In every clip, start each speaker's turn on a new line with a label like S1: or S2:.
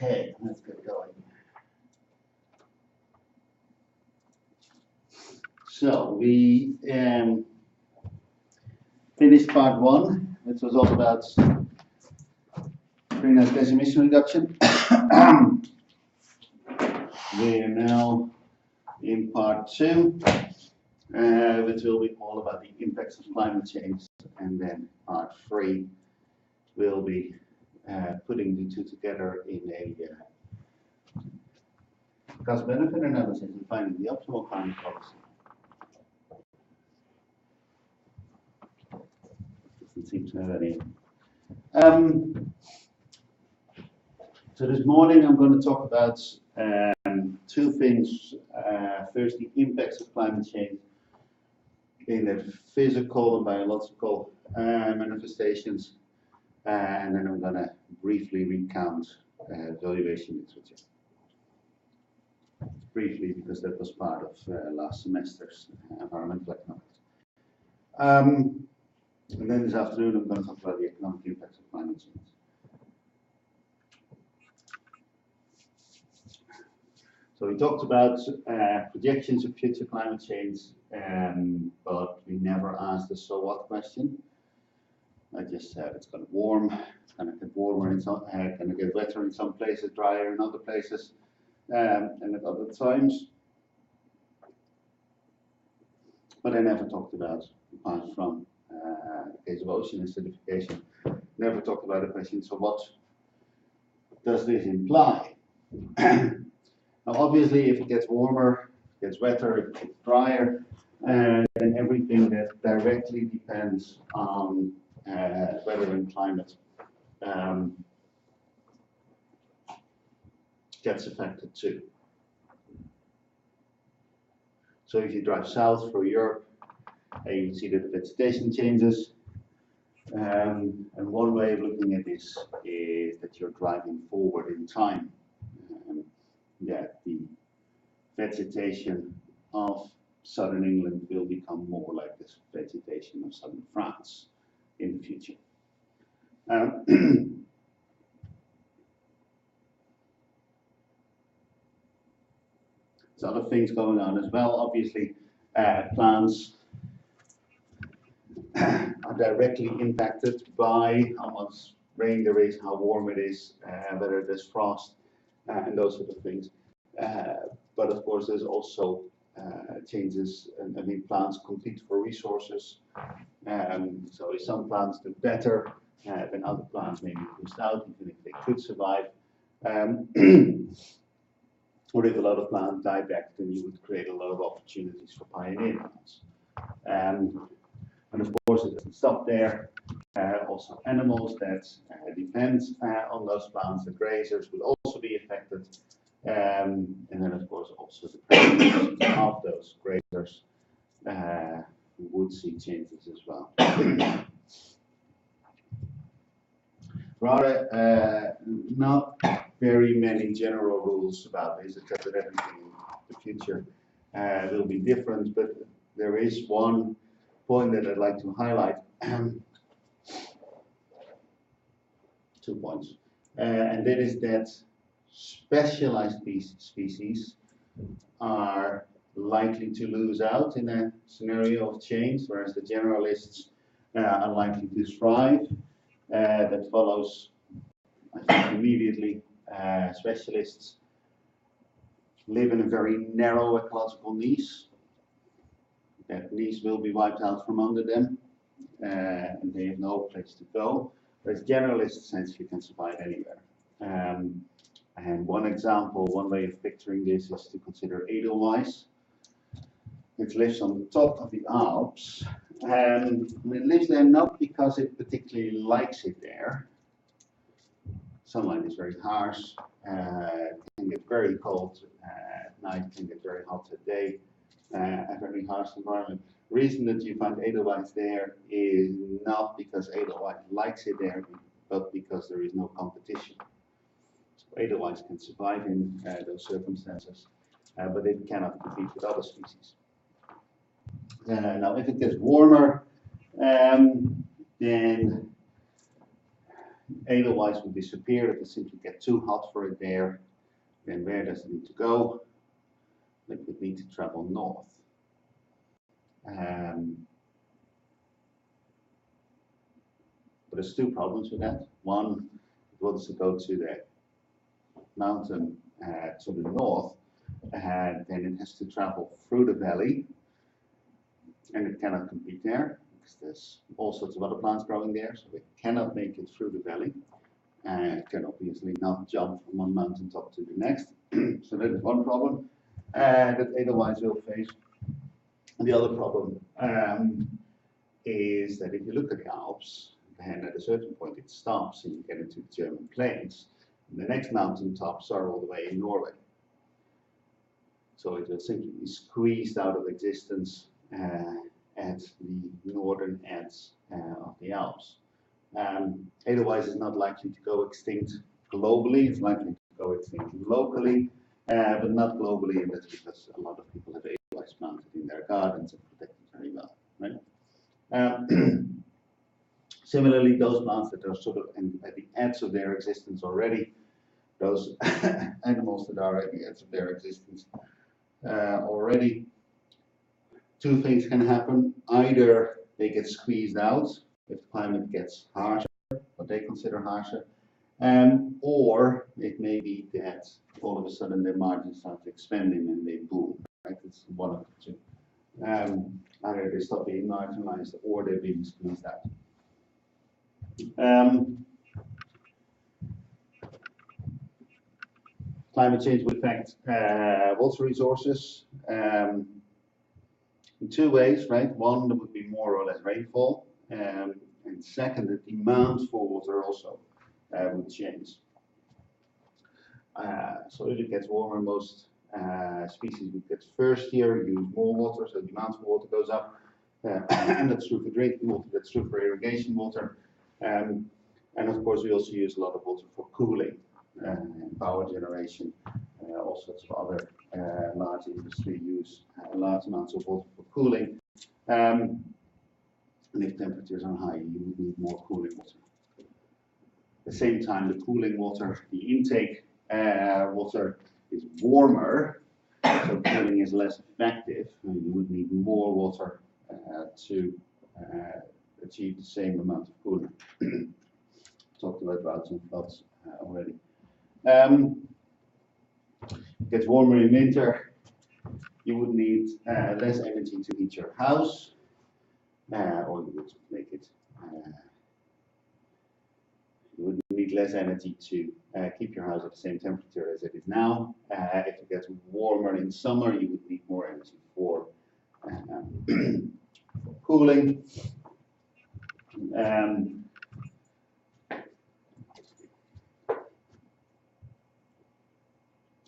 S1: Okay, let's get going. So we finished part one, which was all about greenhouse gas emission reduction. We are now in part two, which will be all about the impacts of climate change, and then part three will be putting the two together in a cost-benefit analysis and finding the optimal climate policy. Doesn't seem to have any. So this morning I'm going to talk about two things. First, the impacts of climate change in their physical and biological manifestations, and then I'm going to briefly recount valuation literature. Briefly, because that was part of last semester's environmental economics. And then this afternoon I'm going to talk about the economic impacts of climate change. So we talked about projections of future climate change, but we never asked the so what question. I just said it's going to warm, it's going to get warmer in some, going to get wetter in some places, drier in other places, and at other times. But I never talked about, apart from the case of ocean acidification, never talked about the question, so what does this imply? Now obviously if it gets warmer, it gets wetter, it gets drier, then everything that directly depends on weather and climate gets affected too. So if you drive south through Europe, you see that the vegetation changes. And one way of looking at this is that you're driving forward in time. That the vegetation of southern England will become more like the vegetation of southern France in the future. There's other things going on as well. Obviously, plants are directly impacted by how much rain there is, how warm it is, whether there's frost, and those sort of things. But of course, there's also changes, and I mean, plants compete for resources. So if some plants do better, then other plants may be pushed out, even if they could survive. Or if a lot of plants die back, then you would create a lot of opportunities for pioneer plants. And of course, it doesn't stop there. Also, animals that depend on those plants, the grazers, will also be affected. And then, of course, also the predators of those grazers would see changes as well. Rather, not very many general rules about this, except that everything in the future will be different. But there is one point that I'd like to highlight. 2 points, and that is that specialized species are likely to lose out in a scenario of change, whereas the generalists are likely to thrive. That follows, I think, immediately. Specialists live in a very narrow ecological niche. That niche will be wiped out from under them, and they have no place to go. Whereas generalists essentially can survive anywhere. And one example, one way of picturing this is to consider edelweiss, which lives on the top of the Alps. And it lives there not because it particularly likes it there. Sunlight is very harsh, can get very cold at night, can get very hot at day, a very harsh environment. The reason that you find edelweiss there is not because edelweiss likes it there, but because there is no competition. So edelweiss can survive in those circumstances, but it cannot compete with other species. Now, if it gets warmer, then Edelweiss would disappear if it simply get too hot for it there. Then where does it need to go? It would need to travel north. But there's two problems with that. One, it wants to go to the mountain to the north, and then it has to travel through the valley, and it cannot compete there because there's all sorts of other plants growing there, so it cannot make it through the valley. It can obviously not jump from one mountaintop to the next. So that is one problem that Edelweiss will face. The other problem is that if you look at the Alps, and at a certain point it stops and you get into the German plains, and the next mountaintops are all the way in Norway. So it will simply be squeezed out of existence at the northern ends of the Alps. Edelweiss is not likely to go extinct globally, it's likely to go extinct locally, but not globally, and that's because a lot of people have Edelweiss planted in their gardens and protect it very well, right? Similarly, those plants that are sort of at the edge of their existence already, those animals that are at the edge of their existence already, two things can happen. Either they get squeezed out if the climate gets harsher, what they consider harsher, or it may be that all of a sudden their margins start expanding and they boom. Right? It's one of the two. Either they stop being marginalized or they're being squeezed out. Climate change will affect water resources in two ways, right? One, there would be more or less rainfall, and second, the demand for water also would change. So if it gets warmer, most species would get thirstier, use more water, so demand for water goes up. And that's true for drinking water, that's true for irrigation water. And of course, we also use a lot of water for cooling, power generation, all sorts of other large industry use large amounts of water for cooling. And if temperatures are high, you would need more cooling water. At the same time, the cooling water, the intake water is warmer, so cooling is less effective, and you would need more water to achieve the same amount of cooling. Talked about droughts and floods already. It gets warmer in winter, you would need less energy to heat your house, or you would make it, you would need less energy to keep your house at the same temperature as it is now. If it gets warmer in summer, you would need more energy for cooling.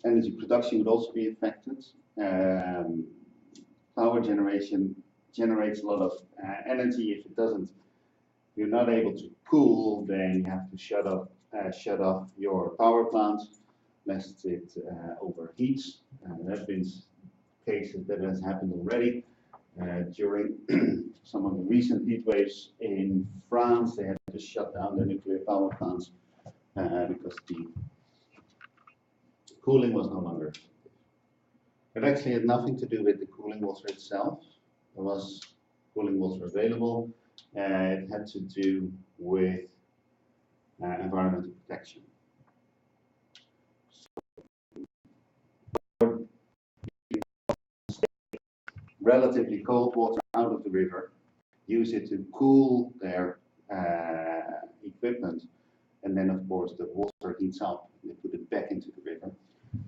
S1: Energy production would also be affected. Power generation generates a lot of energy. If it doesn't, you're not able to cool, then you have to shut off your power plant lest it overheats. There have been cases that has happened already during some of the recent heat waves in France. They had to shut down the nuclear power plants because the cooling was no longer effective. It actually had nothing to do with the cooling water itself. There was cooling water available. It had to do with environmental protection. So, relatively cold water out of the river, use it to cool their equipment, and then of course the water heats up and they put it back into the river.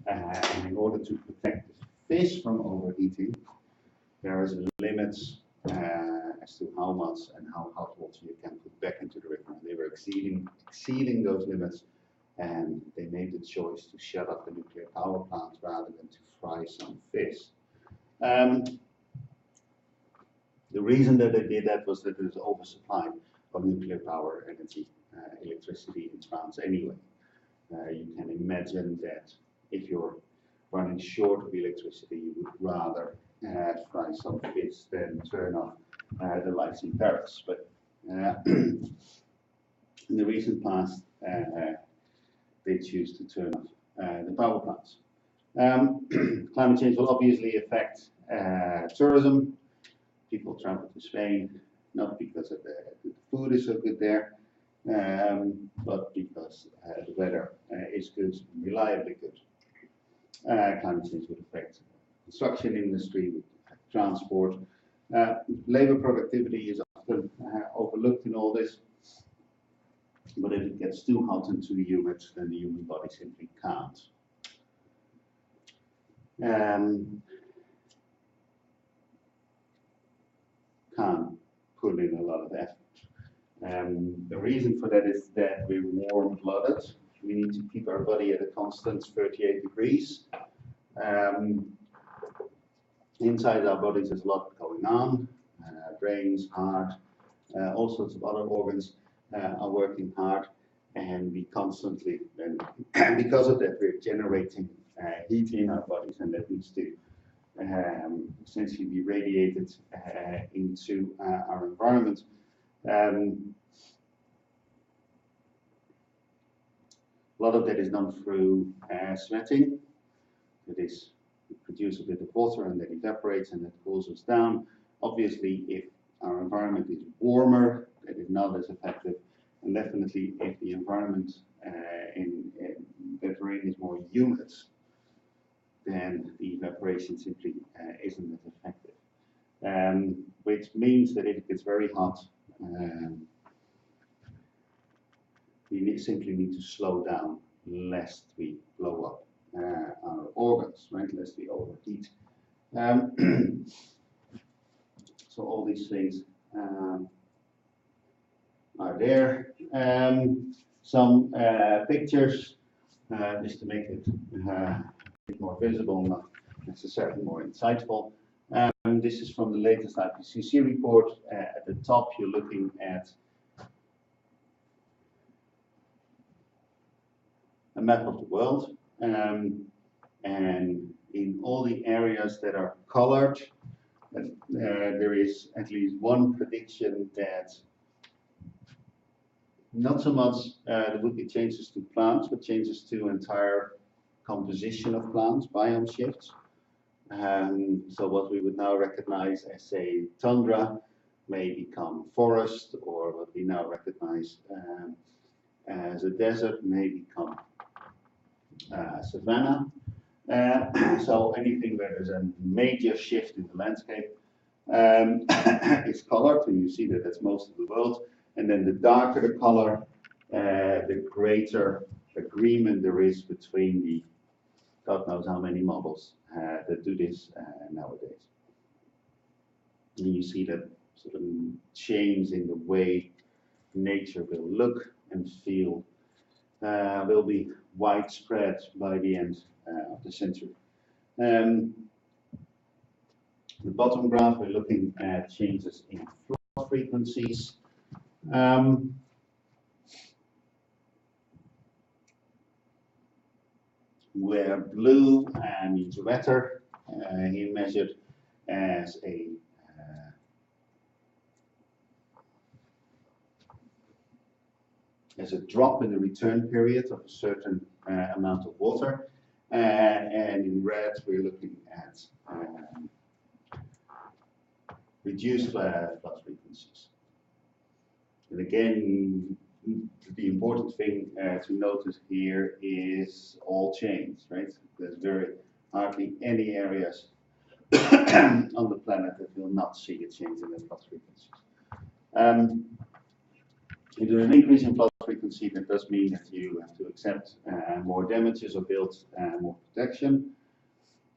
S1: And in order to protect the fish from overheating, there is limits as to how much and how hot water you can put back into the river. And they were exceeding those limits, and they made the choice to shut off the nuclear power plant rather than to fry some fish. The reason that they did that was that there was oversupply of nuclear power energy, electricity in France anyway. You can imagine that if you're running short of electricity, you would rather fry some fish than turn off the lights in Paris. But in the recent past, they choose to turn off the power plants. Climate change will obviously affect tourism. People travel to Spain not because of the food is so good there, but because the weather is good, reliably good. Climate change would affect construction industry, would affect transport. Labor productivity is often overlooked in all this, but if it gets too hot and too humid, then the human body simply can't. Can't put in a lot of effort. The reason for that is that we're warm-blooded. We need to keep our body at a constant 38 degrees. Inside our bodies there's a lot going on. Brains, heart, all sorts of other organs are working hard, and we constantly, and because of that, we're generating heat in our bodies, and that needs to essentially be radiated into our environment. A lot of that is done through sweating. That is, we produce a bit of water and that evaporates and that cools us down. Obviously, if our environment is warmer, that is not as effective. And definitely, if the environment that we're in is more humid, then the evaporation simply isn't as effective. Which means that if it gets very hot, we simply need to slow down lest we blow up our organs, right? Lest we overheat. So all these things are there. Some pictures just to make it a bit more visible, not necessarily more insightful. This is from the latest IPCC report. At the top, you're looking at a map of the world, and in all the areas that are colored, there is at least one prediction that not so much there would be changes to plants, but changes to entire composition of plants, biome shifts. So what we would now recognize as a tundra may become forest, or what we now recognize as a desert may become savanna. So anything where there's a major shift in the landscape is colored, and you see that that's most of the world. And then the darker the color, the greater agreement there is between the God knows how many models that do this nowadays. And you see that sort of change in the way nature will look and feel will be widespread by the end of the century. The bottom graph, we're looking at changes in flood frequencies. Where blue means wetter, here measured as a drop in the return period of a certain amount of water, and in red we're looking at reduced flood frequencies. And again, the important thing to notice here is all change, right? There's hardly any areas on the planet that will not see a change in the flood frequencies. If there's an increase in flood frequency, that does mean that you have to accept more damages or build more protection.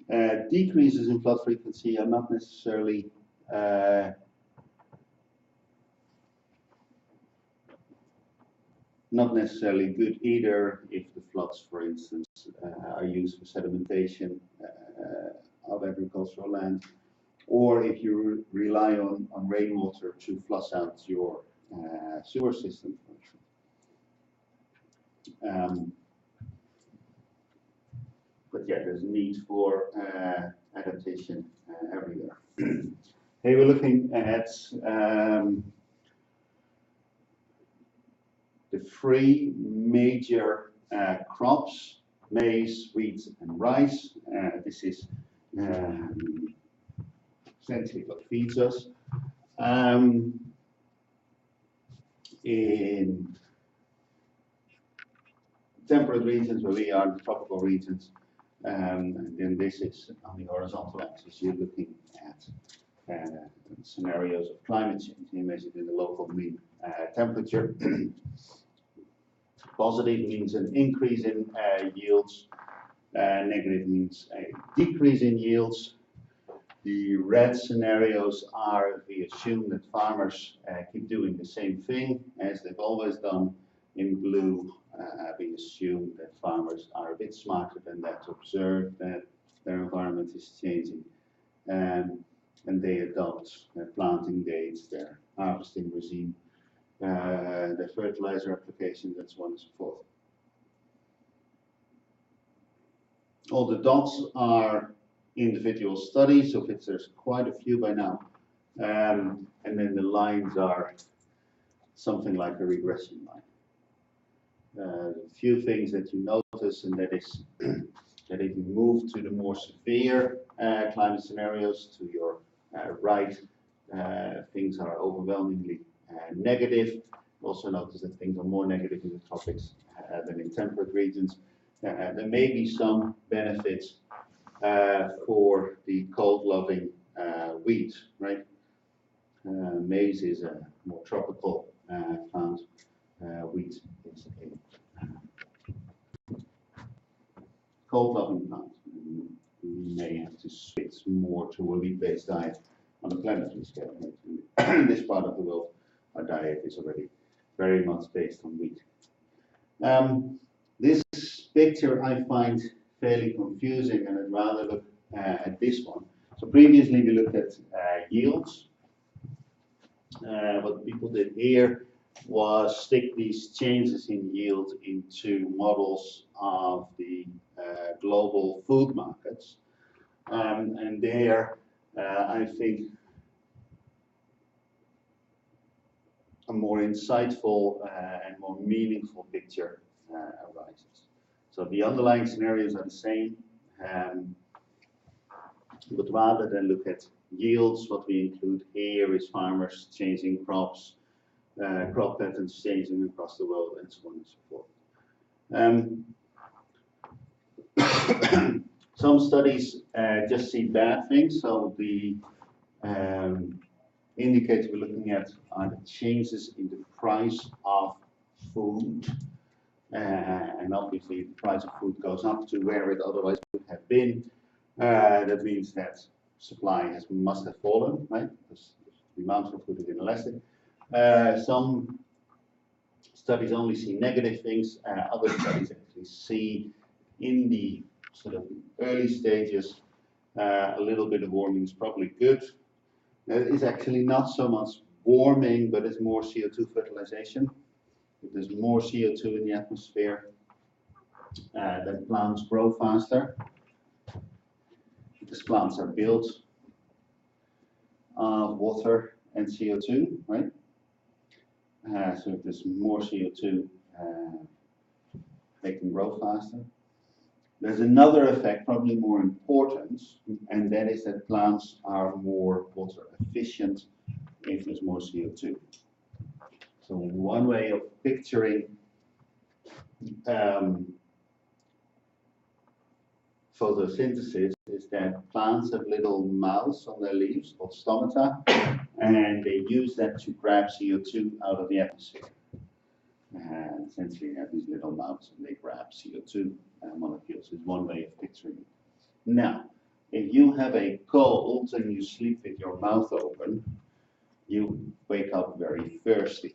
S1: Decreases in flood frequency are not necessarily good either if the floods, for instance, are used for sedimentation of agricultural land, or if you rely on rainwater to flush out your sewer system. But yeah, there's a need for adaptation everywhere. Here we're looking at the three major crops, maize, wheat, and rice. This is essentially what feeds us. In temperate regions where we are, the tropical regions, and then this is on the horizontal axis, you're looking at scenarios of climate change. You measure the local mean temperature. Positive means an increase in yields, negative means a decrease in yields. The red scenarios are if we assume that farmers keep doing the same thing as they've always done. In blue, we assume that farmers are a bit smarter than that to observe that their environment is changing, and they adopt their planting dates, their harvesting regime, their fertilizer applications, and so on and so forth. All the dots are individual studies, of which there's quite a few by now. And then the lines are something like a regression line. A few things that you notice, and that is that if you move to the more severe climate scenarios, to your right, things are overwhelmingly negative. Also notice that things are more negative in the tropics than in temperate regions. There may be some benefits for the cold-loving wheat, right? Maize is a more tropical plant. Wheat is a cold-loving plant. We may have to switch more to a wheat-based diet on a planetary scale. In this part of the world, our diet is already very much based on wheat. This picture I find fairly confusing, and I'd rather look at this one. So previously we looked at yields. What people did here was stick these changes in yield into models of the global food markets. And there, I think a more insightful and more meaningful picture arises. So the underlying scenarios are the same, but rather than look at yields, what we include here is farmers changing crops, crop patterns changing across the world, and so on and so forth. Some studies just see bad things, so the indicators we're looking at are the changes in the price of food. And obviously, if the price of food goes up to where it otherwise would have been, that means that supply must have fallen, right? Because the amount of food is inelastic. Some studies only see negative things. Other studies actually see in the sort of early stages a little bit of warming is probably good. It's actually not so much warming, but it's more CO2 fertilization. If there's more CO2 in the atmosphere, then plants grow faster. Because plants are built of water and CO2, right? So if there's more CO2, they can grow faster. There's another effect, probably more important, and that is that plants are more water efficient if there's more CO2. So one way of picturing photosynthesis is that plants have little mouths on their leaves called stomata, and they use that to grab CO2 out of the atmosphere. And essentially they have these little mouths and they grab CO2 molecules is one way of picturing it. Now, if you have a cold and you sleep with your mouth open, you wake up very thirsty.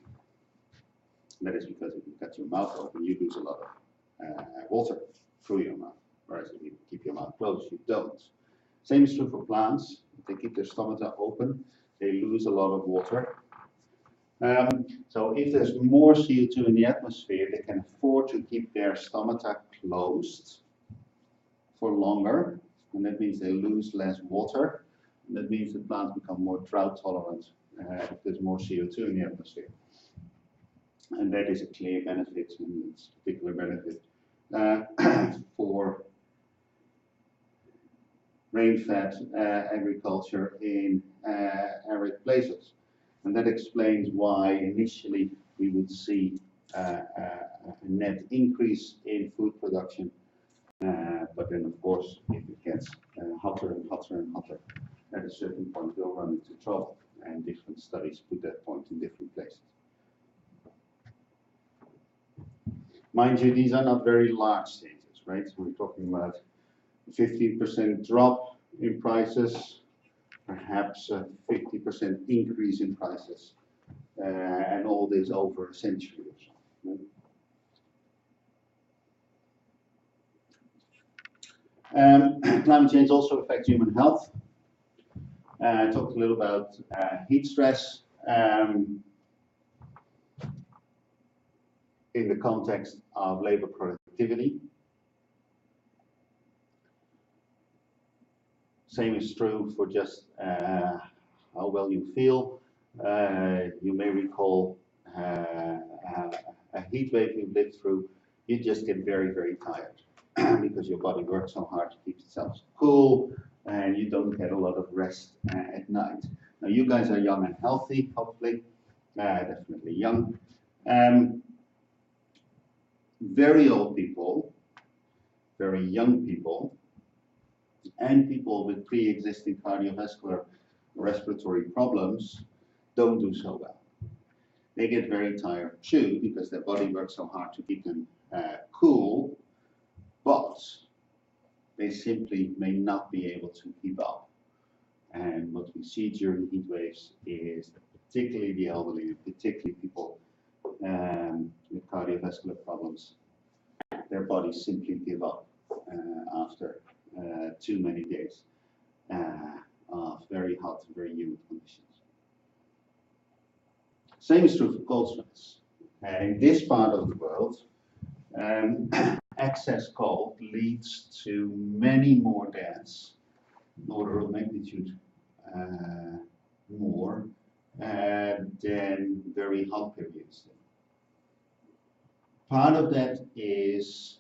S1: That is because if you've got your mouth open, you lose a lot of water through your mouth. Whereas if you keep your mouth closed, you don't. Same is true for plants. If they keep their stomata open, they lose a lot of water. So if there's more CO2 in the atmosphere, they can afford to keep their stomata closed for longer, and that means they lose less water. And that means the plants become more drought tolerant if there's more CO2 in the atmosphere. and that is a clear benefit, and it's a particular benefit for rain-fed agriculture in arid places. And that explains why initially we would see a net increase in food production, but then of course if it gets hotter and hotter and hotter, at a certain point we'll run into trouble, and different studies put that point in different places. Mind you, these are not very large changes, right? So we're talking about 15% drop in prices, perhaps a 50% increase in prices, and all this over a century or so. Right? Climate change also affects human health. I talked a little about heat stress in the context of labor productivity. Same is true for just how well you feel. You may recall a heat wave you've lived through. You just get very, very tired because your body works so hard to keep itself cool, and you don't get a lot of rest at night. Now, you guys are young and healthy, hopefully, definitely young. Very old people, very young people, and people with pre-existing cardiovascular respiratory problems don't do so well. They get very tired too because their body works so hard to keep them cool, but they simply may not be able to keep up. And what we see during heat waves is that particularly the elderly, and particularly people with cardiovascular problems, their bodies simply give up after too many days of very hot, very humid conditions. Same is true for cold stress. In this part of the world, excess cold leads to many more deaths, order of magnitude more than very hot periods. Part of that is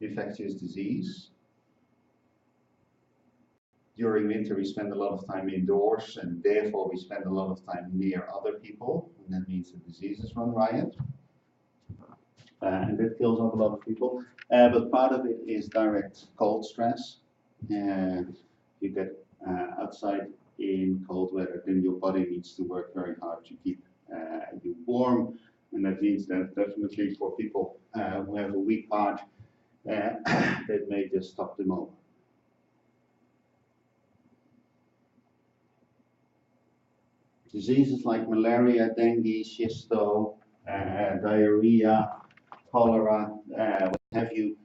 S1: infectious disease. During winter, we spend a lot of time indoors, and therefore we spend a lot of time near other people, and that means the diseases run riot. And that kills off a lot of people. But part of it is direct cold stress. You get outside in cold weather, then your body needs to work very hard to keep you warm. And that means that definitely for people who have a weak heart, that may just stop them over. Diseases like malaria, dengue, schisto, diarrhea, cholera, what have you,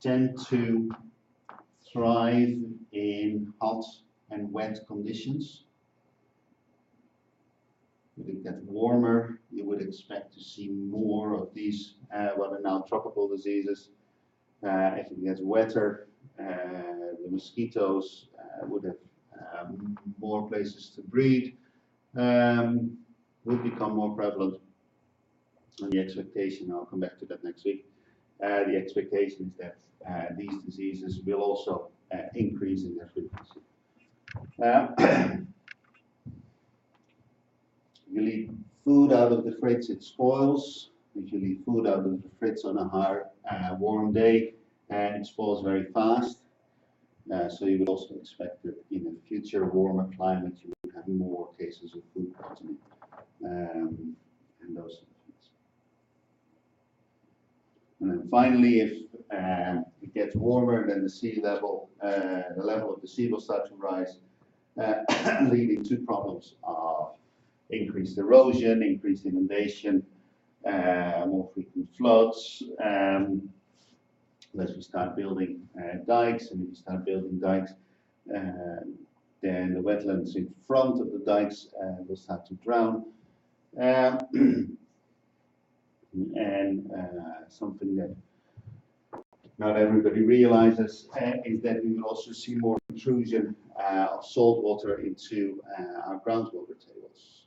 S1: tend to thrive in hot and wet conditions. If it gets warmer, you would expect to see more of these, what are now tropical diseases. If it gets wetter, the mosquitoes would have more places to breed, would become more prevalent. And the expectation, I'll come back to that next week, the expectation is that these diseases will also increase in their frequency. You leave food out of the fridge, it spoils. If you leave food out of the fridge on a hard, warm day, it spoils very fast. So you would also expect that in a future warmer climate, you would have more cases of food poisoning and those sort of things. And then finally, if it gets warmer, then the sea level, the level of the sea will start to rise, leading to problems of increased erosion, increased inundation, more frequent floods. As we start building dikes, and if we start building dikes, then the wetlands in front of the dikes will start to drown. And something that not everybody realizes is that we will also see more intrusion of salt water into our groundwater tables.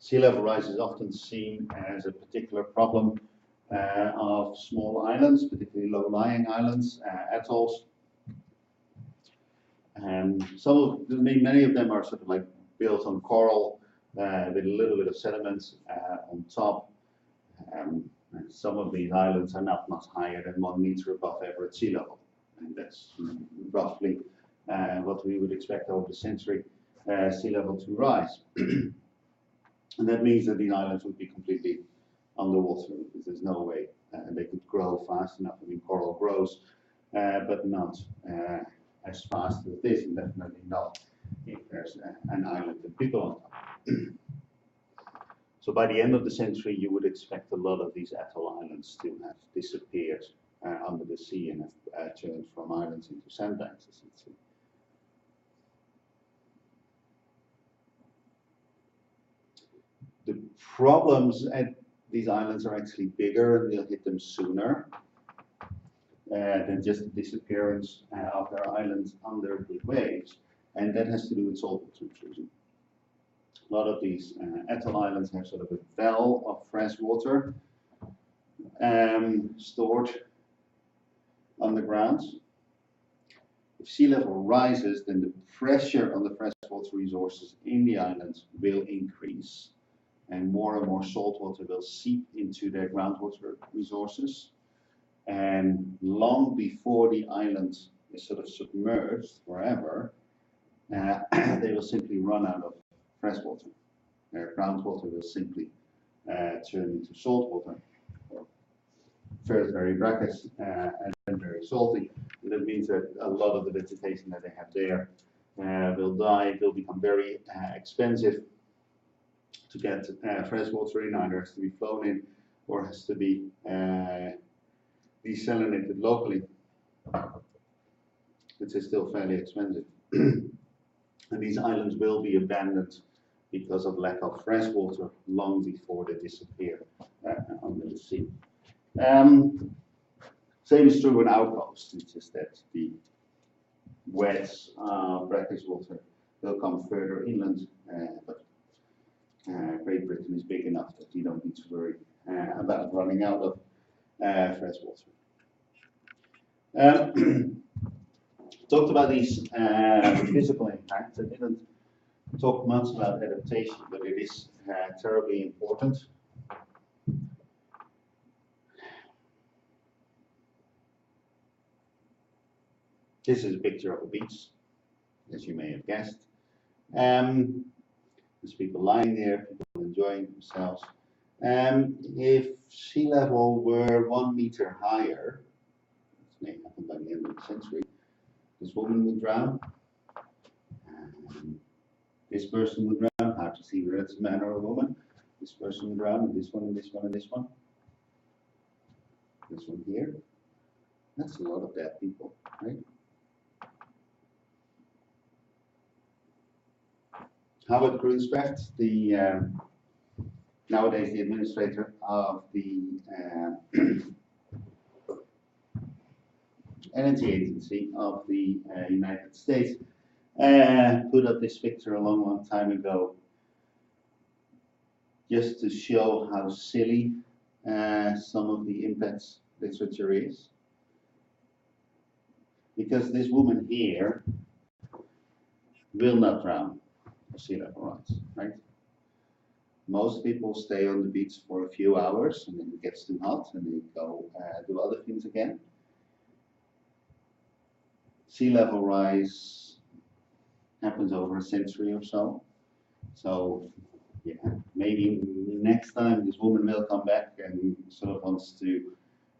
S1: Sea level rise is often seen as a particular problem of small islands, particularly low-lying islands, atolls. And many of them are sort of like built on coral with a little bit of sediment on top. And some of these islands are not much higher than 1 meter above average sea level. And that's roughly what we would expect over the century sea level to rise. And that means that these islands would be completely underwater because there's no way they could grow fast enough. I mean, coral grows, but not as fast as this, and definitely not if there's an island with people on top. So by the end of the century, you would expect a lot of these atoll islands to have disappeared under the sea and have turned from islands into sandbanks, essentially. The problems at these islands are actually bigger, and they'll hit them sooner than just the disappearance of their islands under the waves, and that has to do with saltwater intrusion. A lot of these atoll islands have sort of a well of fresh water stored underground. If sea level rises, then the pressure on the freshwater resources in the islands will increase, and more salt water will seep into their groundwater resources. And long before the island is sort of submerged forever, they will simply run out of fresh water. Their groundwater will simply turn into salt water. First very brackish and then very salty. And that means that a lot of the vegetation that they have there will die, will become very expensive to get fresh water in, either has to be flown in or has to be desalinated locally, which is still fairly expensive. And these islands will be abandoned because of lack of fresh water long before they disappear under the sea. Same is true in our coast. It's just that the wet brackish water will come further inland, but Great Britain is big enough that you don't need to worry about running out of fresh water. Talked about these physical impacts. I didn't talk much about adaptation, but it is terribly important. This is a picture of a beach, as you may have guessed. There's people lying there, people enjoying themselves. If sea level were 1 meter higher, this may happen by the end of the century, this woman would drown. This person would drown. Hard to see whether it's a man or a woman. This person would drown, and this one, and this one, and this one. This one here. That's a lot of dead people, right? Howard Grunspecht, the nowadays the administrator of the Energy Agency of the United States, put up this picture a long time ago, just to show how silly some of the impacts literature is. Because this woman here will not drown of sea level rise, right? Most people stay on the beach for a few hours and then it gets too hot and they go do other things again. Sea level rise happens over a century or so. So yeah, maybe next time this woman will come back and sort of wants to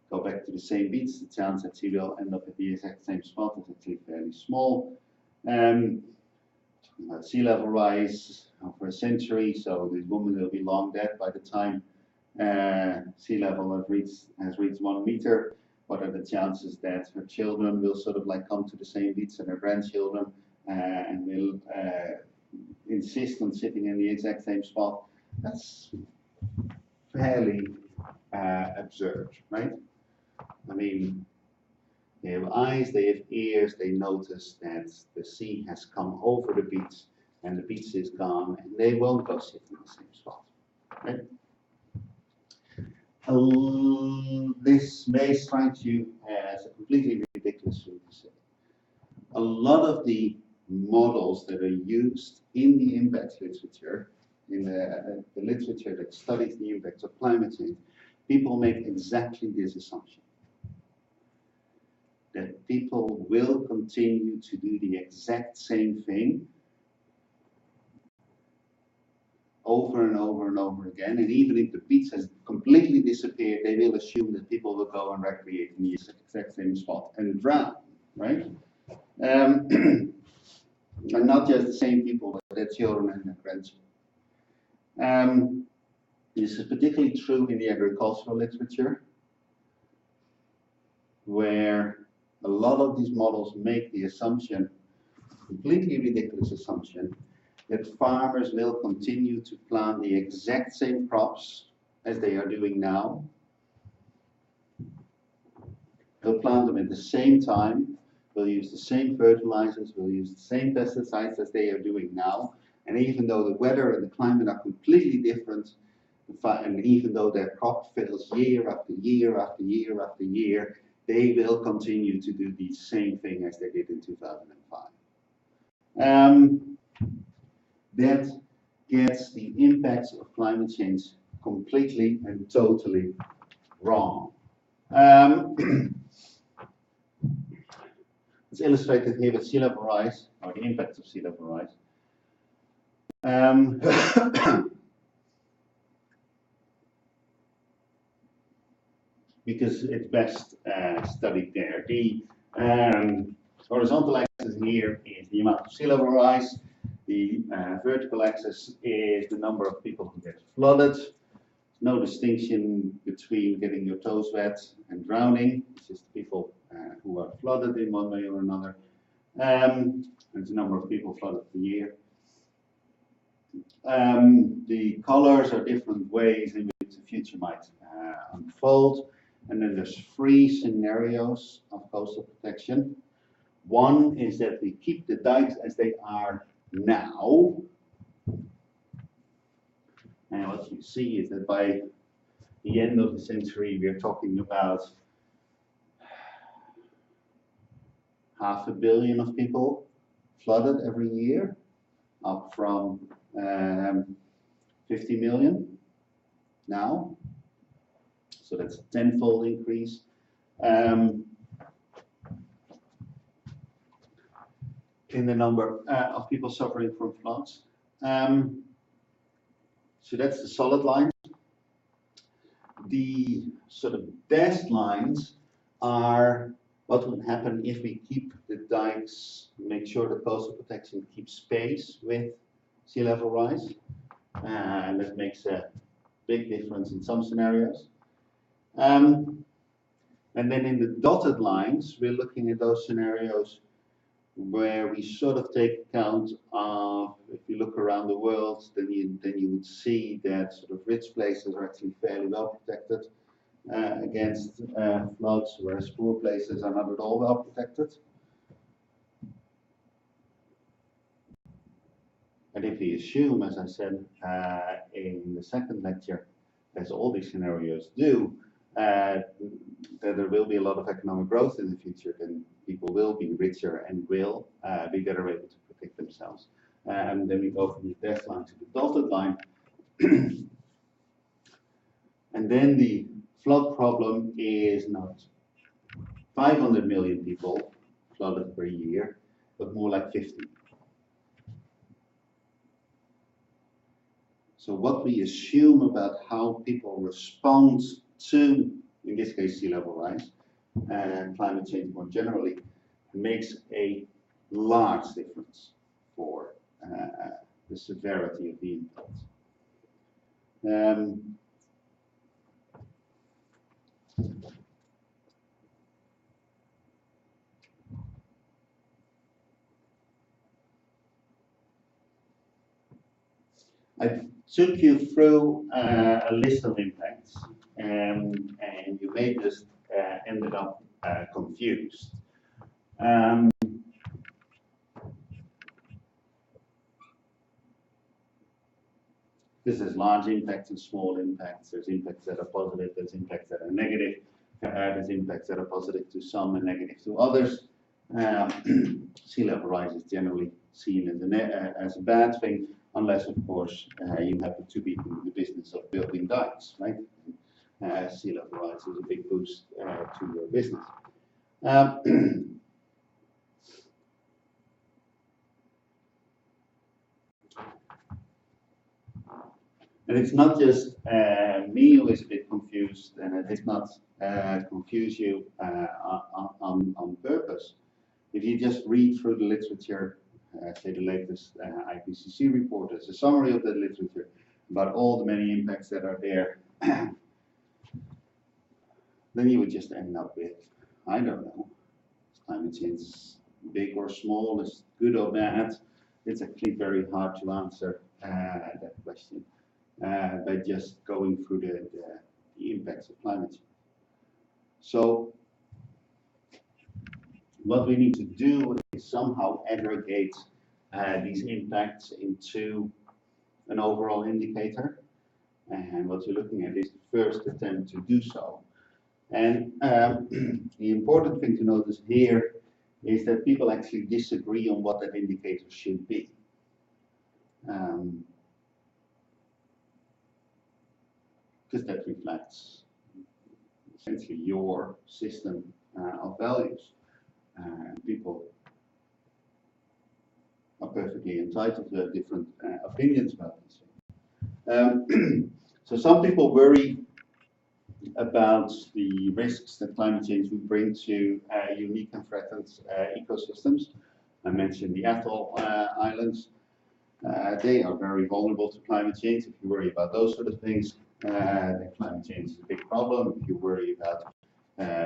S1: go back to the same beach. The chance that she will end up at the exact same spot is actually fairly small. Sea level rise over a century, so this woman will be long dead by the time sea level has reached 1 meter. What are the chances that her children will sort of like come to the same beach and her grandchildren and will insist on sitting in the exact same spot? That's fairly absurd, right? I mean, they have eyes, they have ears, they notice that the sea has come over the beach and the beach is gone, and they won't go sit in the same spot. Right? This may strike you as a completely ridiculous thing to say. A lot of the models that are used in the impact literature, in the literature that studies the impacts of climate change, people make exactly this assumption. That people will continue to do the exact same thing over and over and over again, and even if the beach has completely disappeared, they will assume that people will go and recreate in the exact same spot and drown, right? And not just the same people, but their children and their grandchildren. This is particularly true in the agricultural literature, where a lot of these models make the assumption, completely ridiculous assumption, that farmers will continue to plant the exact same crops as they are doing now. They'll plant them at the same time, they'll use the same fertilizers, they'll use the same pesticides as they are doing now. And even though the weather and the climate are completely different, and even though their crop fails year after year after year after year, they will continue to do the same thing as they did in 2005. That gets the impacts of climate change completely and totally wrong. It's illustrated here with sea level rise, or the impacts of sea level rise. Because it's best studied there. The horizontal axis here is the amount of sea level rise. The vertical axis is the number of people who get flooded. No distinction between getting your toes wet and drowning. It's just people who are flooded in one way or another. There's a number of people flooded per year. The colors are different ways in which the future might unfold. And then there's 3 scenarios of coastal protection. One is that we keep the dikes as they are now. And what you see is that by the end of the century, we're talking about 500 million of people flooded every year, up from 50 million now. So that's a 10-fold increase. In the number of people suffering from floods. So that's the solid lines. The sort of dashed lines are what would happen if we keep the dikes, make sure the coastal protection keeps pace with sea level rise. And that makes a big difference in some scenarios. And then in the dotted lines, we're looking at those scenarios where we sort of take account of, if you look around the world, then you would see that sort of rich places are actually fairly well protected against floods, whereas poor places are not at all well protected. And if we assume, as I said in the second lecture, as all these scenarios do, that there will be a lot of economic growth in the future, then people will be richer and will be better able to protect themselves. And then we go from the dashed line to the dotted line. And then the flood problem is not 500 million people flooded per year, but more like 50. So what we assume about how people respond to, in this case, sea level rise, and climate change more generally, makes a large difference for the severity of the impact. I took you through a list of impacts, and you may just ended up confused. Because there's large impacts and small impacts. There's impacts that are positive, there's impacts that are negative, there's impacts that are positive to some and negative to others. Sea level rise is generally seen as a bad thing, unless, of course, you happen to be in the business of building dikes, right? Sea level rise is a big boost to your business. And it's not just me who is a bit confused, and it is not confuse you on purpose. If you just read through the literature, say the latest IPCC report, as a summary of the literature about all the many impacts that are there, then you would just end up with, I don't know, is climate change big or small, is good or bad? It's actually very hard to answer that question by just going through the impacts of climate change. So what we need to do is somehow aggregate these impacts into an overall indicator. And what you're looking at is the first attempt to do so. And the important thing to notice here is that people actually disagree on what that indicator should be. Because that reflects essentially your system of values. People are perfectly entitled to have different opinions about this. So some people worry about the risks that climate change would bring to unique and threatened ecosystems. I mentioned the atoll islands. They are very vulnerable to climate change. If you worry about those sort of things, then climate change is a big problem. If you worry about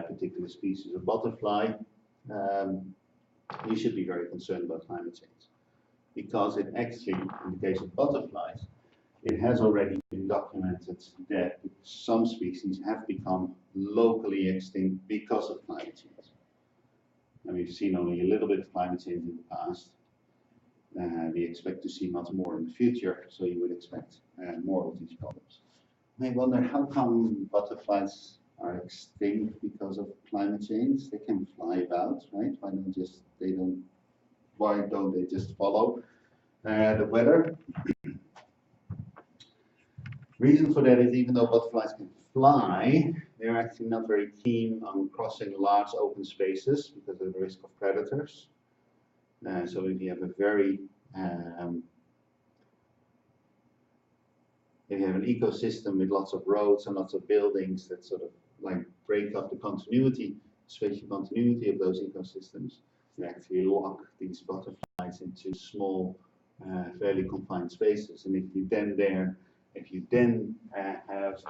S1: particular species of butterfly, you should be very concerned about climate change. Because it actually, in the case of butterflies, it has already been documented that some species have become locally extinct because of climate change. And we've seen only a little bit of climate change in the past. We expect to see much more in the future, so you would expect more of these problems. I wonder how come butterflies are extinct because of climate change? They can fly about, right? Why don't they just follow the weather? Reason for that is even though butterflies can fly, they're actually not very keen on crossing large open spaces because of the risk of predators. So if you have a very if you have an ecosystem with lots of roads and lots of buildings that sort of like break up the continuity, spatial continuity of those ecosystems, you actually lock these butterflies into small, fairly confined spaces. And if you then have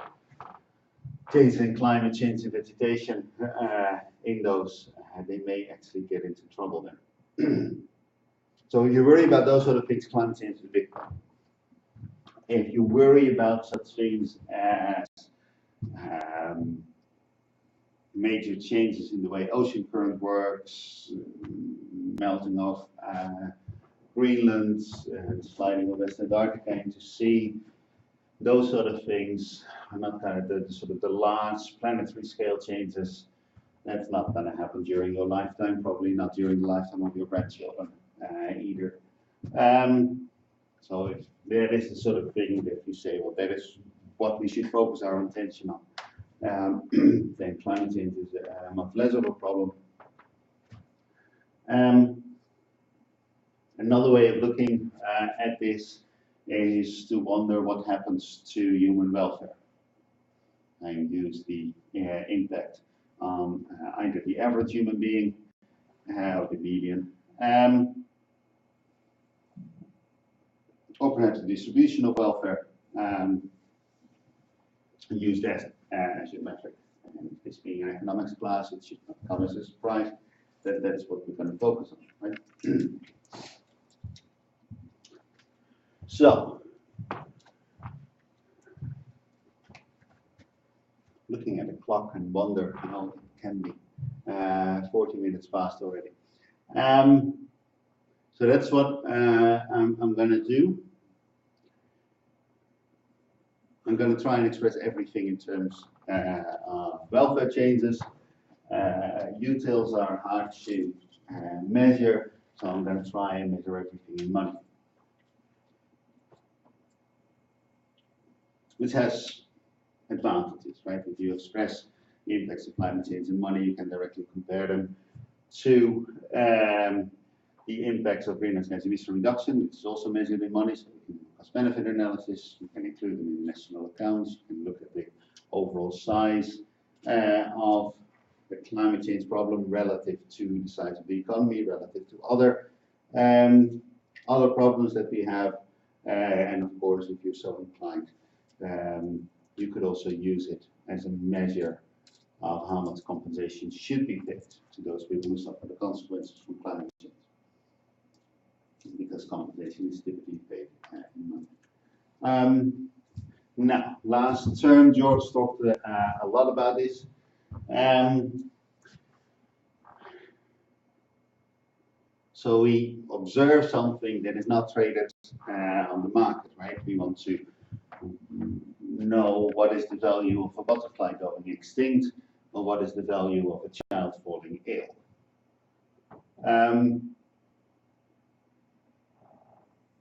S1: changes in climate change and vegetation in those, they may actually get into trouble there. So if you worry about those sort of things, climate change is a big problem. If you worry about such things as major changes in the way ocean current works, melting of Greenland, sliding of West Antarctica into sea, those sort of things are not the sort of the large planetary scale changes. That's not going to happen during your lifetime, probably not during the lifetime of your grandchildren either. So if that is the sort of thing that you say, well, that is what we should focus our attention on, then climate change is much less of a problem. Another way of looking at this is to wonder what happens to human welfare and use the impact on either the average human being or the median, or perhaps the distribution of welfare, and use that as your metric. And this being an economics class, it should not come as a surprise that that's what we're going to focus on, right? So, looking at the clock and wonder how it can be 40 minutes past already. So that's what I'm going to do. I'm going to try and express everything in terms of welfare changes. Utils are hard to measure, so I'm going to try and measure everything in money. Which has advantages, right? If you express the impacts of climate change in money, you can directly compare them to the impacts of greenhouse gas emission reduction, which is also measured in money. So we can do cost-benefit analysis, you can include them in national accounts, you can look at the overall size of the climate change problem relative to the size of the economy, relative to other problems that we have, and of course, if you're so inclined, you could also use it as a measure of how much compensation should be paid to those people who suffer the consequences from climate change. Because compensation is typically paid in money. Now, last term, George talked a lot about this. So we observe something that is not traded on the market, right? We want to know what is the value of a butterfly going extinct, or what is the value of a child falling ill.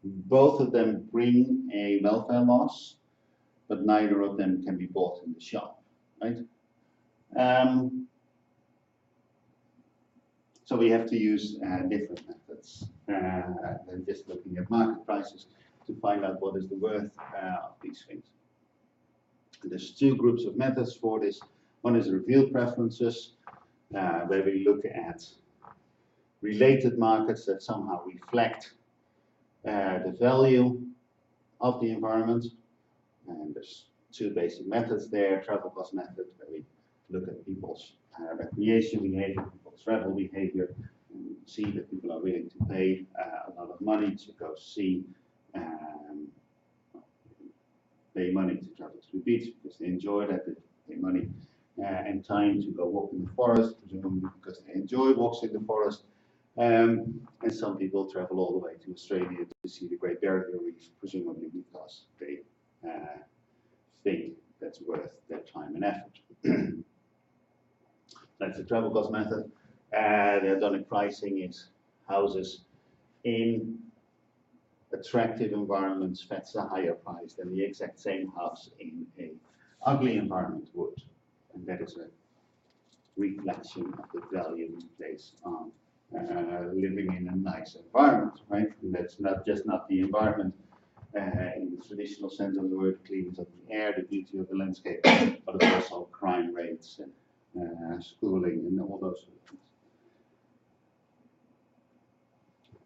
S1: Both of them bring a welfare loss, but neither of them can be bought in the shop, right? So we have to use different methods than just looking at market prices to find out what is the worth of these things. There's two groups of methods for this. One is revealed preferences, where we look at related markets that somehow reflect the value of the environment. And there's two basic methods there. Travel cost method, where we look at people's recreation behavior, people's travel behavior, and see that people are willing to pay a lot of money to go see, pay money to travel to the beach because they enjoy that, they pay money and time to go walk in the forest, presumably because they enjoy walks in the forest. And some people travel all the way to Australia to see the Great Barrier Reef, presumably because they think that's worth their time and effort. That's the travel cost method. The hedonic pricing is houses in attractive environments fetch a higher price than the exact same house in a ugly environment would. And that is a reflection of the value we place on living in a nice environment, right? And that's not the environment in the traditional sense of the word, cleanness of the air, the beauty of the landscape, but it's also crime rates and schooling and all those sort of things.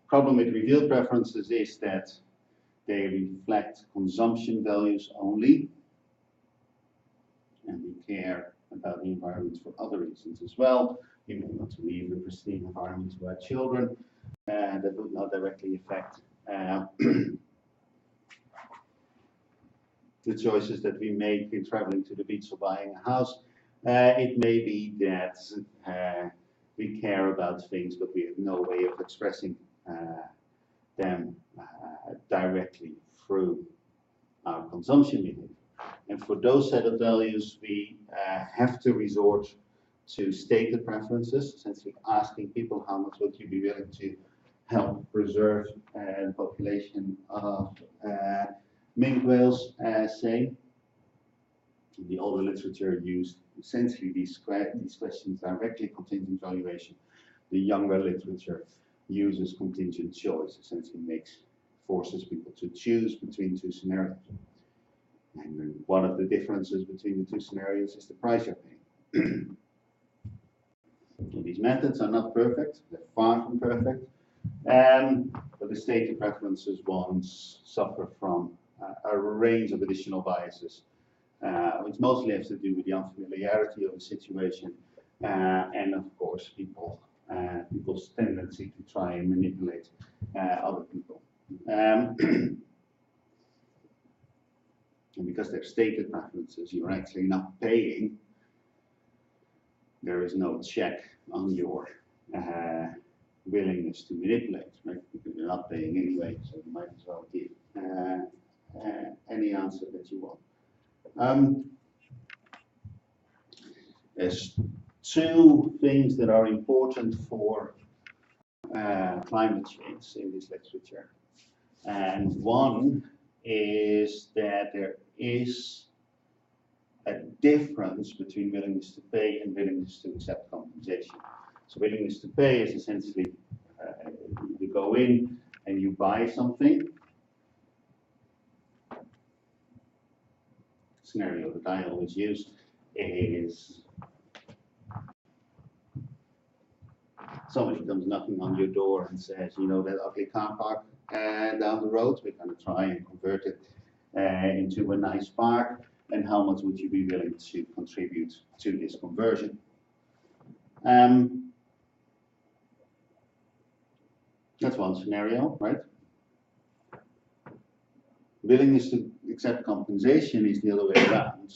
S1: Problem with revealed preferences is that they reflect consumption values only, and we care about the environment for other reasons as well. We may want to leave a pristine environment to our children that would not directly affect the choices that we make in traveling to the beach or buying a house. It may be that we care about things, but we have no way of expressing them directly through our consumption behavior. And for those set of values, we have to resort to stated preferences, essentially asking people how much would you be willing to help preserve the population of minke whales, say. The older literature used essentially these questions directly contingent valuation. The younger literature uses contingent choice, essentially forces people to choose between two scenarios. And one of the differences between the two scenarios is the price you're paying. So these methods are not perfect, they're far from perfect, but the stated preferences ones suffer from a range of additional biases, which mostly have to do with the unfamiliarity of the situation, and of course people's tendency to try and manipulate other people. And because they're stated preferences, you're actually not paying. There is no check on your willingness to manipulate, right? Because you're not paying anyway, so you might as well give any answer that you want. Um, there's two things that are important for climate change in this literature. And one is that there is a difference between willingness to pay and willingness to accept compensation. So willingness to pay is essentially you go in and you buy something. Scenario that I always use is somebody comes knocking on your door and says, you know, that ugly car park down the road, we're going to try and convert it into a nice park, and how much would you be willing to contribute to this conversion? That's one scenario, right? Willingness to accept compensation is the other way around.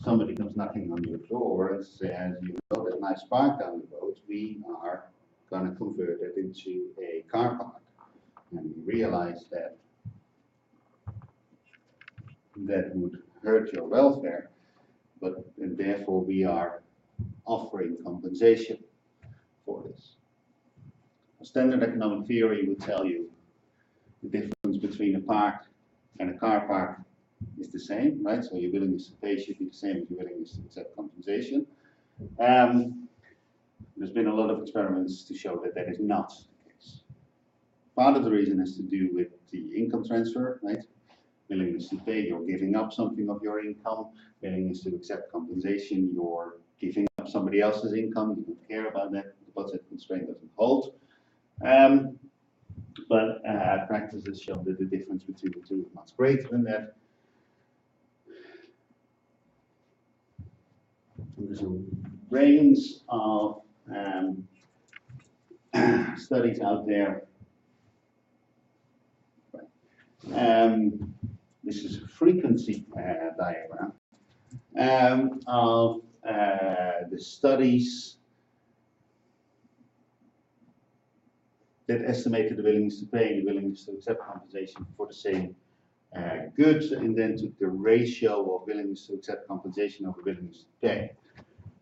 S1: Somebody comes knocking on your door and says, you know, that nice park down the road, we are going to convert it into a car park. And we realize that that would hurt your welfare, and therefore we are offering compensation for this. Standard economic theory would tell you the difference between a park and a car park is the same, right? So your willingness to pay should be the same as your willingness to accept compensation. There's been a lot of experiments to show that that is not the case. Part of the reason has to do with the income transfer, right? Willingness to pay, you're giving up something of your income. Willingness to accept compensation, you're giving up somebody else's income. You don't care about that. The budget constraint doesn't hold. But practice has shown that the difference between the two is much greater than that. There's a range of studies out there. This is a frequency diagram of the studies that estimated the willingness to pay and the willingness to accept compensation for the same goods, and then took the ratio of willingness to accept compensation over willingness to pay.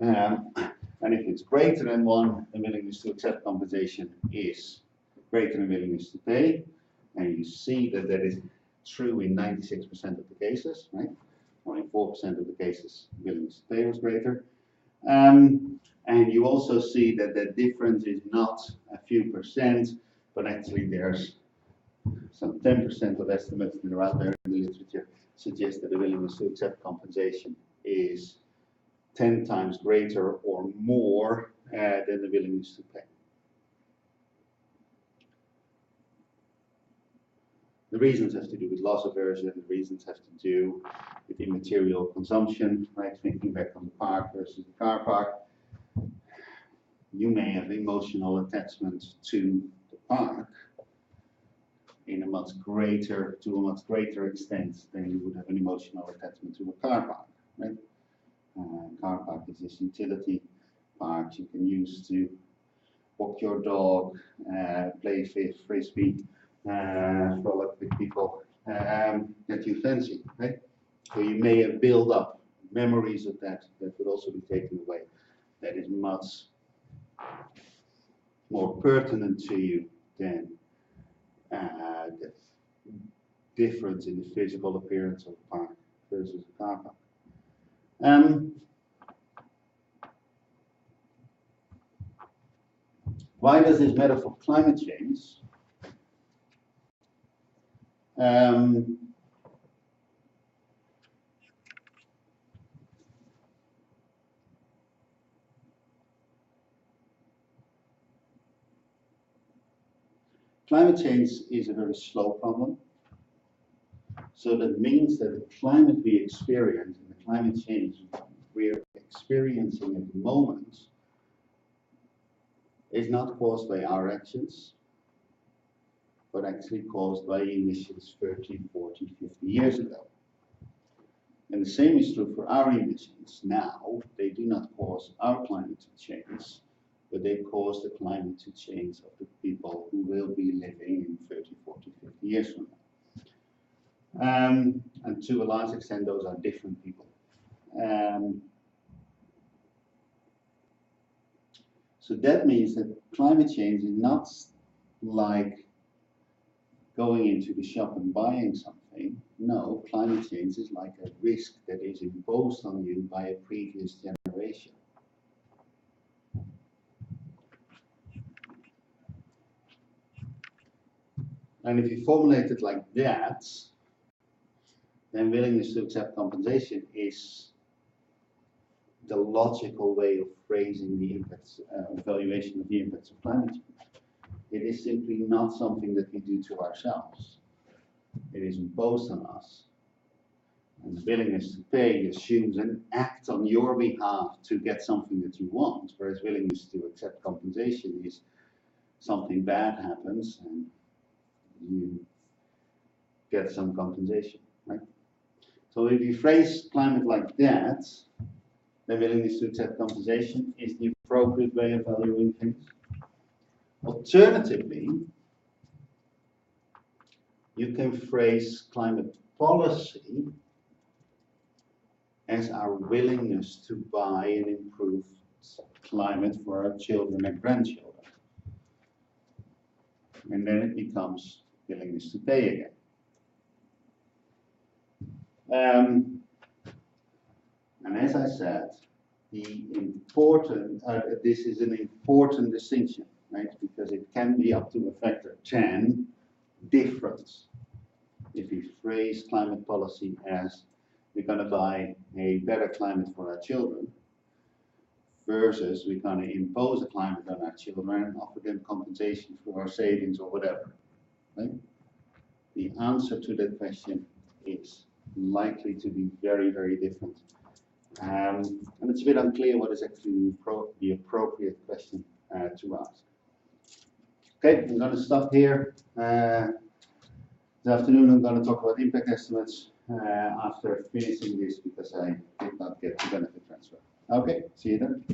S1: And if it's greater than 1, the willingness to accept compensation is greater than willingness to pay. And you see that that is true in 96% of the cases, right? Only 4% of the cases willingness to pay was greater. And you also see that the difference is not a few percent, but actually there's some 10% of estimates that are out there in the literature suggest that the willingness to accept compensation is 10 times greater or more than the willingness to pay. The reasons have to do with loss aversion, the reasons have to do with immaterial consumption, right? Thinking back on the park versus the car park. You may have emotional attachment to the park to a much greater extent than you would have an emotional attachment to a car park, right? Car park is this utility park you can use to walk your dog, play frisbee, frolic with people that you fancy, right? So you may have built up memories of that would also be taken away. That is much more pertinent to you than the difference in the physical appearance of a park versus a car park. Why does this matter for climate change? Climate change is a very slow problem. So that means that the climate we experience and the climate change we're experiencing at the moment is not caused by our actions, but actually caused by emissions 30, 40, 50 years ago. And the same is true for our emissions now. They do not cause our climate to change, but they cause the climate to change of the people who will be living in 30, 40, 50 years from And to a large extent, those are different people. So that means that climate change is not like going into the shop and buying something. No, climate change is like a risk that is imposed on you by a previous generation. And if you formulate it like that, then willingness to accept compensation is the logical way of phrasing the impacts, evaluation of the impacts of climate change. It is simply not something that we do to ourselves. It is imposed on us. And willingness to pay assumes an act on your behalf to get something that you want, whereas willingness to accept compensation is something bad happens and you get some compensation, right? So if you phrase climate like that, then willingness to accept compensation is the appropriate way of valuing things. Alternatively, you can phrase climate policy as our willingness to buy an improved climate for our children and grandchildren. And then it becomes willingness to pay again. And as I said, this is an important distinction, right? Because it can be up to a factor 10 difference if we phrase climate policy as we're going to buy a better climate for our children versus we're going to impose a climate on our children and offer them compensation for our savings or whatever, right? The answer to that question is likely to be very, very different. And it's a bit unclear what is actually the appropriate question to ask. Okay, I'm going to stop here. This afternoon I'm going to talk about impact estimates after finishing this because I did not get the benefit transfer. Okay, see you then.